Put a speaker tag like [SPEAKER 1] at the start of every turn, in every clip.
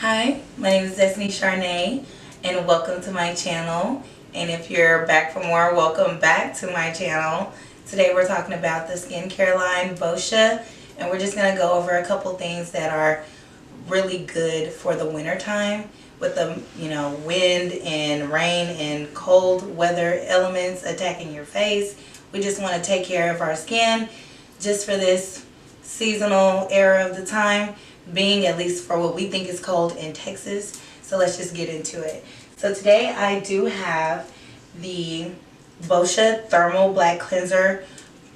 [SPEAKER 1] Hi, my name is Destiny Charnay, and welcome to my channel. And if you're back for more, welcome back to my channel. Today we're talking about the skincare line Boscia, and we're just going to go over a couple things that are really good for the winter time with the wind and rain and cold weather elements attacking your face. We just want to take care of our skin just for this seasonal era of the time being, at least for what we think is cold in Texas. So let's just get into it. So today I do have the Boscia Thermal Black Cleanser,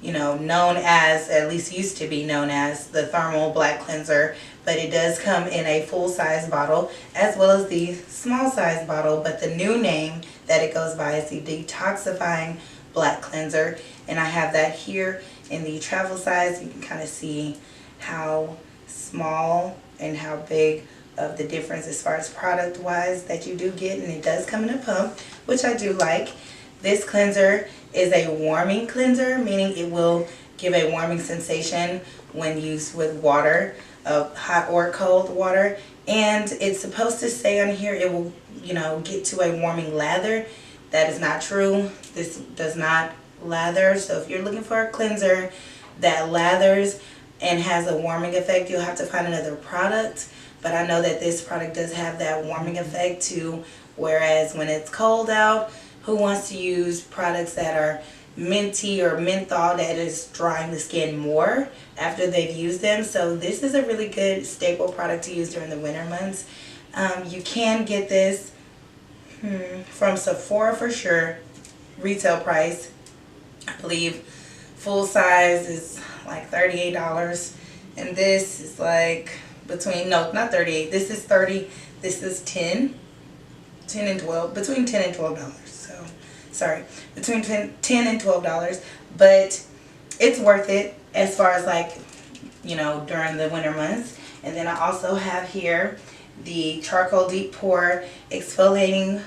[SPEAKER 1] known as, at least used to be known as the Thermal Black Cleanser, but it does come in a full-size bottle as well as the small-size bottle, but the new name that it goes by is the Detoxifying Black Cleanser, and I have that here in the travel size. You can kind of see how small and how big of the difference as far as product wise that you do get, and it does come in a pump, which I do like. This cleanser is a warming cleanser, meaning it will give a warming sensation when used with water, hot or cold water, and it's supposed to say on here it will get to a warming lather. That is not true. This does not lather, so if you're looking for a cleanser that lathers and has a warming effect, you'll have to find another product. But I know that this product does have that warming effect too, whereas when it's cold out, who wants to use products that are minty or menthol that is drying the skin more after they've used them? So this is a really good staple product to use during the winter months. You can get this from Sephora for sure, retail price. I believe full size is like $38, and this is like between, no, not 38, this is 30, this is 10 and 12, between 10 and $12. So sorry, between 10 and $12, but it's worth it as far as like during the winter months. And then I also have here the charcoal deep pore exfoliating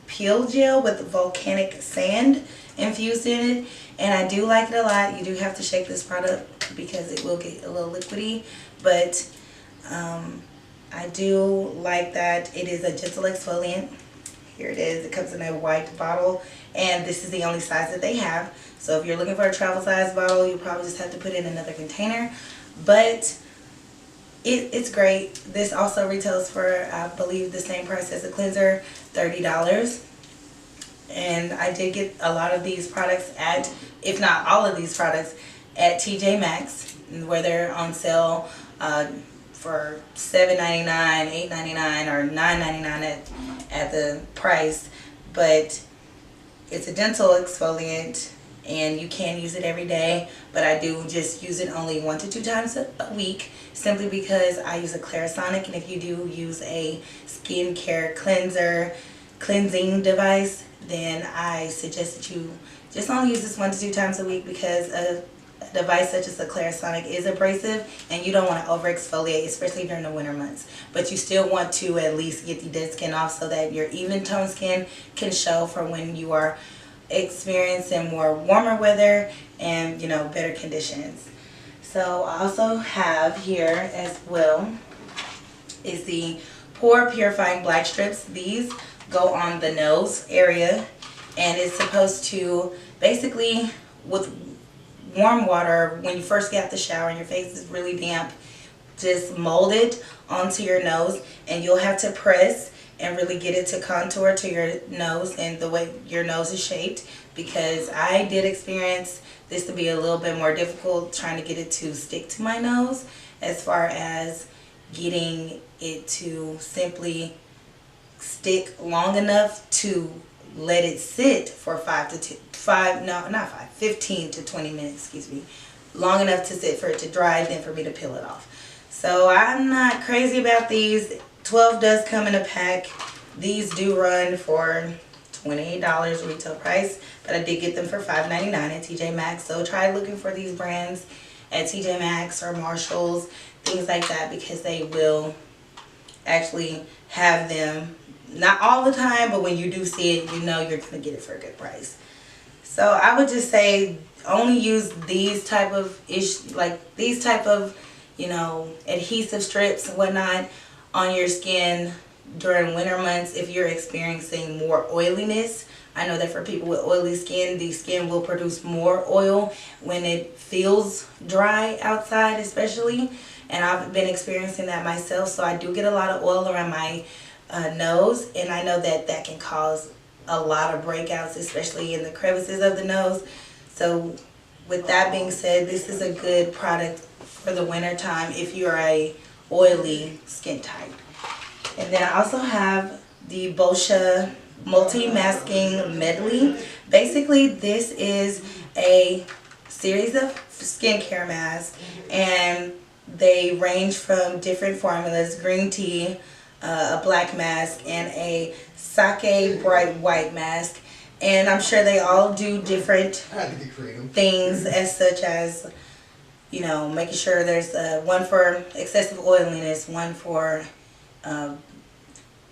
[SPEAKER 1] peel gel with volcanic sand infused in it, and I do like it a lot. You do have to shake this product because it will get a little liquidy, but I do like that it is a gentle exfoliant. Here it is. It comes in a white bottle, and this is the only size that they have. So if you're looking for a travel size bottle, you probably just have to put it in another container, but it's great. This also retails for, I believe, the same price as a cleanser, $30. And I did get a lot of these products at, if not all of these products, at TJ Maxx, where they're on sale for $7.99, $8.99, or $9.99 at the price. But it's a dental exfoliant, and you can use it every day, but I do just use it only 1 to 2 times a week, simply because I use a Clarisonic, and if you do use a skincare cleansing device, then I suggest that you just only use this 1 to 2 times a week, because a device such as a Clarisonic is abrasive and you don't want to over exfoliate, especially during the winter months. But you still want to at least get the dead skin off so that your even tone skin can show for when you are experiencing more warmer weather and better conditions. So I also have here as well is the pore purifying black strips. These go on the nose area, and it's supposed to basically, with warm water, when you first get out the shower and your face is really damp, just mold it onto your nose, and you'll have to press and really get it to contour to your nose and the way your nose is shaped, because I did experience this to be a little bit more difficult trying to get it to stick to my nose, as far as getting it to simply stick long enough to let it sit for 15 to 20 minutes, excuse me, long enough to sit for it to dry, then for me to peel it off. So I'm not crazy about these. 12 does come in a pack. These do run for $28 retail price, but I did get them for $5.99 at TJ Maxx. So try looking for these brands at TJ Maxx or Marshalls, things like that, because they will actually have them. Not all the time, but when you do see it, you're going to get it for a good price. So I would just say only use these type of adhesive strips and whatnot on your skin during winter months if you're experiencing more oiliness. I know that for people with oily skin, the skin will produce more oil when it feels dry outside especially. And I've been experiencing that myself, so I do get a lot of oil around my nose, and I know that that can cause a lot of breakouts, especially in the crevices of the nose. So with that being said, this is a good product for the winter time if you're a oily skin type. And then I also have the Boscia Multi-Masking Medley. Basically, this is a series of skincare masks, and they range from different formulas: green tea, a black mask, and a sake bright white mask. And I'm sure they all do different things, as such as, you know, making sure there's one for excessive oiliness, one for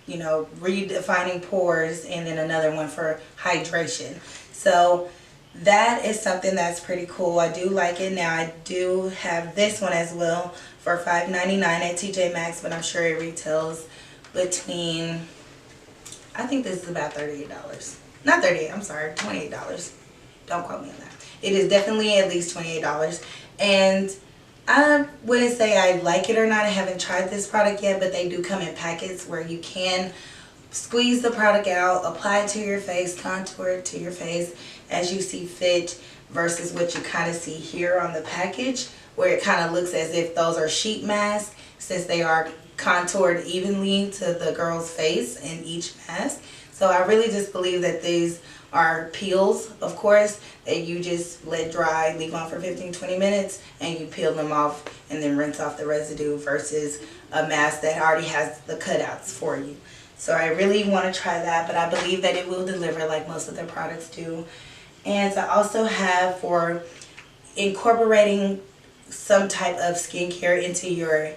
[SPEAKER 1] you know, redefining pores, and then another one for hydration. So that is something that's pretty cool. I do like it. Now I do have this one as well for $5.99 at TJ Maxx, but I'm sure it retails between, I think this is about $38. Not $38, I'm sorry, $28. Don't quote me on that. It is definitely at least $28. And I wouldn't say I like it or not. I haven't tried this product yet, but they do come in packets where you can squeeze the product out, apply it to your face, contour it to your face as you see fit, versus what you kind of see here on the package, where it kind of looks as if those are sheet masks, since they are contoured evenly to the girl's face in each mask. So I really just believe that these are peels, of course, that you just let dry, leave on for 15-20 minutes, and you peel them off and then rinse off the residue, versus a mask that already has the cutouts for you. So I really want to try that, but I believe that it will deliver like most of their products do. And I also have for incorporating some type of skincare into your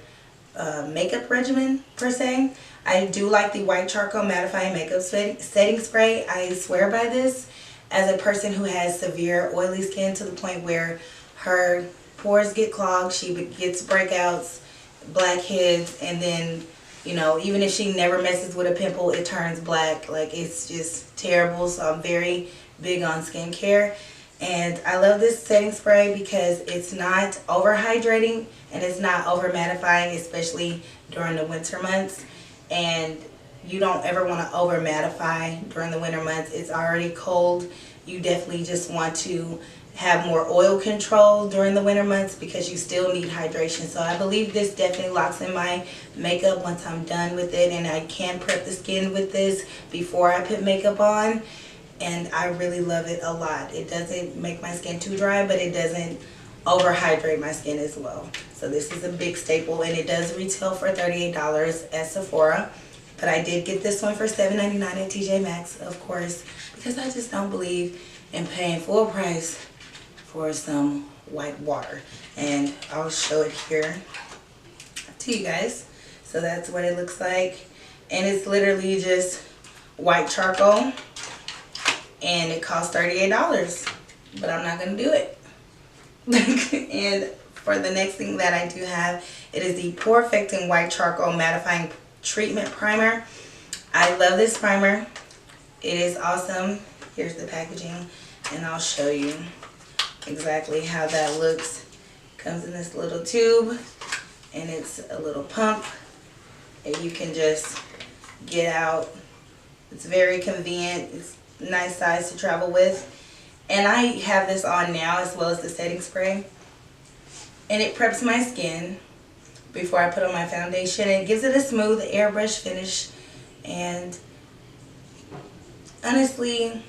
[SPEAKER 1] makeup regimen per se. I do like the white charcoal mattifying makeup setting spray. I swear by this as a person who has severe oily skin to the point where her pores get clogged, she gets breakouts, blackheads, and then, you know, even if she never messes with a pimple, it turns black. Like, it's just terrible. So I'm very big on skincare. And I love this setting spray because it's not over hydrating and it's not over mattifying, especially during the winter months. And you don't ever want to over mattify during the winter months. It's already cold. You definitely just want to have more oil control during the winter months because you still need hydration. So I believe this definitely locks in my makeup once I'm done with it, and I can prep the skin with this before I put makeup on. And I really love it a lot. It doesn't make my skin too dry, but it doesn't overhydrate my skin as well. So this is a big staple, and it does retail for $38 at Sephora. But I did get this one for $7.99 at TJ Maxx, of course, because I just don't believe in paying full price for some white water. And I'll show it here to you guys. So that's what it looks like. And it's literally just white charcoal. And it costs $38. But I'm not going to do it. And for the next thing that I do have, it is the Pore Perfecting White Charcoal Mattifying Treatment Primer. I love this primer. It is awesome. Here's the packaging, and I'll show you exactly how that looks. Comes in this little tube, and it's a little pump, and you can just get out. It's very convenient. It's a nice size to travel with. And I have this on now as well as the setting spray. And it preps my skin before I put on my foundation. It gives it a smooth airbrush finish. And honestly,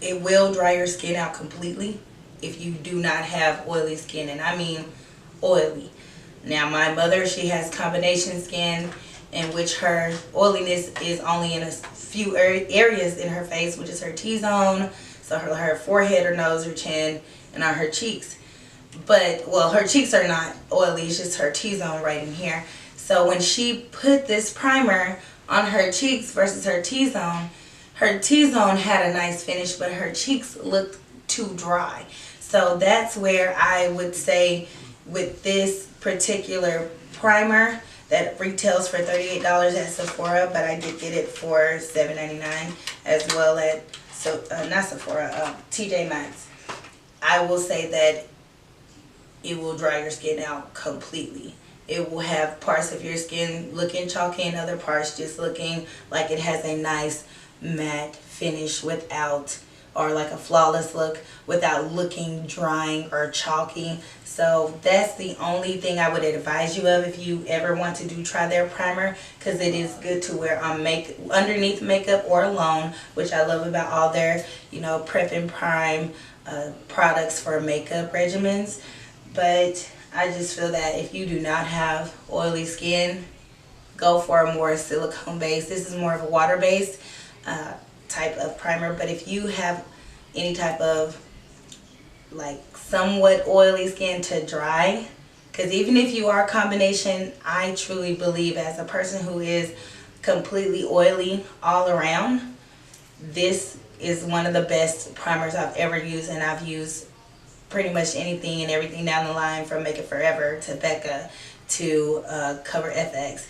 [SPEAKER 1] it will dry your skin out completely if you do not have oily skin. And I mean oily. Now my mother, she has combination skin in which her oiliness is only in a few areas in her face, which is her T-zone. So her forehead, her nose, her chin, and on her cheeks. But, well, her cheeks are not oily. It's just her T-zone right in here. So when she put this primer on her cheeks versus her T-zone had a nice finish, but her cheeks looked too dry. So that's where I would say with this particular primer that retails for $38 at Sephora, but I did get it for $7.99 as well at, not Sephora, TJ Maxx. I will say that it will dry your skin out completely. It will have parts of your skin looking chalky and other parts just looking like it has a nice matte finish without, or like a flawless look without looking drying or chalky. So that's the only thing I would advise you of if you ever want to try their primer, because it is good to wear on underneath makeup or alone, which I love about all their, you know, prep and prime products for makeup regimens. But I just feel that if you do not have oily skin, go for a more silicone base. This is more of a water based type of primer, but if you have any type of like somewhat oily skin to dry, because even if you are a combination, I truly believe as a person who is completely oily all around, this is one of the best primers I've ever used, and I've used pretty much anything and everything down the line, from Make It Forever to Becca to Cover FX.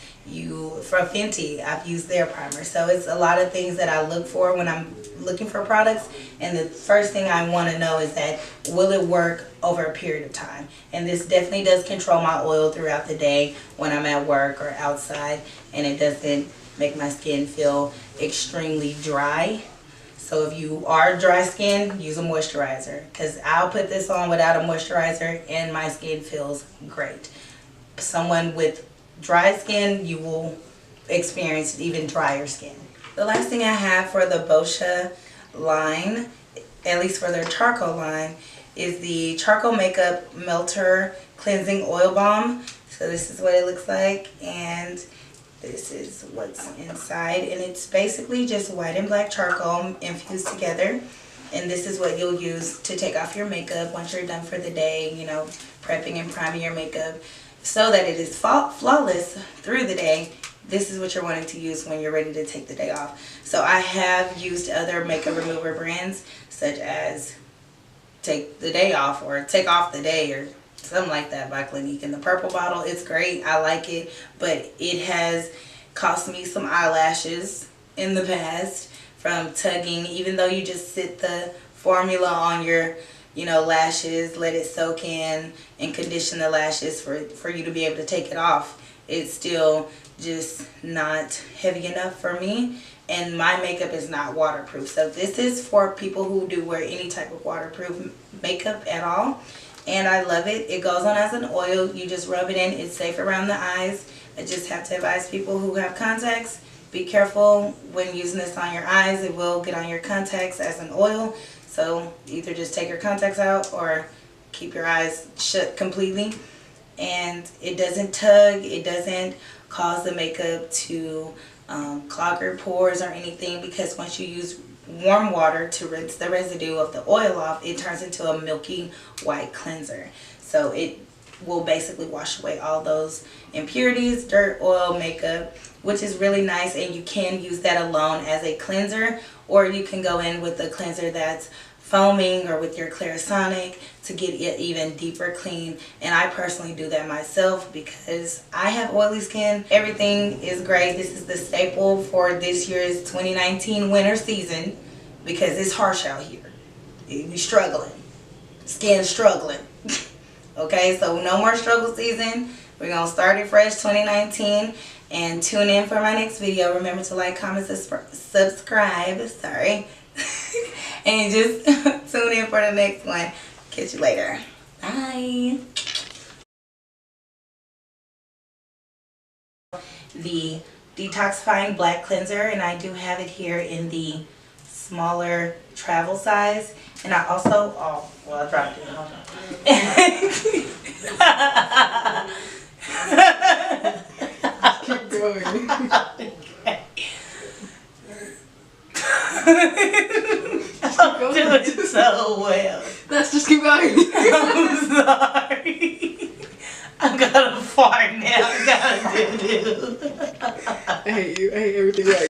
[SPEAKER 1] From Fenty, I've used their primer. So it's a lot of things that I look for when I'm looking for products, and the first thing I want to know is that will it work over a period of time. And this definitely does control my oil throughout the day when I'm at work or outside, and it doesn't make my skin feel extremely dry. So if you are dry skin, use a moisturizer, because I'll put this on without a moisturizer and my skin feels great. Someone with dry skin, you will experience even drier skin. The last thing I have for the Boscia line, at least for their charcoal line, is the Charcoal Makeup Melter Cleansing Oil Balm. So this is what it looks like, and this is what's inside, and it's basically just white and black charcoal infused together. And this is what you'll use to take off your makeup once you're done for the day, you know, prepping and priming your makeup so that it is flawless through the day. This is what you're wanting to use when you're ready to take the day off. So I have used other makeup remover brands such as Take the Day Off or Take Off the Day or something like that by Clinique. In the purple bottle, it's great. I like it, but it has cost me some eyelashes in the past from tugging. Even though you just sit the formula on your, you know, lashes, let it soak in and condition the lashes for you to be able to take it off, it's still just not heavy enough for me, and my makeup is not waterproof. So this is for people who do wear any type of waterproof makeup at all, and I love it. It goes on as an oil. You just rub it in. It's safe around the eyes. I just have to advise people who have contacts, be careful when using this on your eyes. It will get on your contacts as an oil, so either just take your contacts out or keep your eyes shut completely. And it doesn't tug, it doesn't cause the makeup to clog your pores or anything, because once you use warm water to rinse the residue of the oil off, it turns into a milky white cleanser. So it will basically wash away all those impurities, dirt, oil, makeup, which is really nice. And you can use that alone as a cleanser, or you can go in with a cleanser that's foaming or with your Clarisonic to get it even deeper clean. And I personally do that myself because I have oily skin. Everything is great. This is the staple for this year's 2019 winter season because it's harsh out here. We're struggling. Skin struggling. Okay, so no more struggle season. We're going to start it fresh 2019. And tune in for my next video. Remember to like, comment, subscribe. Sorry. And just tune in for the next one. Catch you later. Bye. The detoxifying black cleanser, and I do have it here in the smaller travel size. And I also, oh, well, I dropped it. Hold on.
[SPEAKER 2] Keep going.
[SPEAKER 1] Okay. I'm doing so well.
[SPEAKER 2] Let's just keep going.
[SPEAKER 1] I'm sorry. I gotta fart now. I gotta do.
[SPEAKER 2] I hate you. I hate everything about you.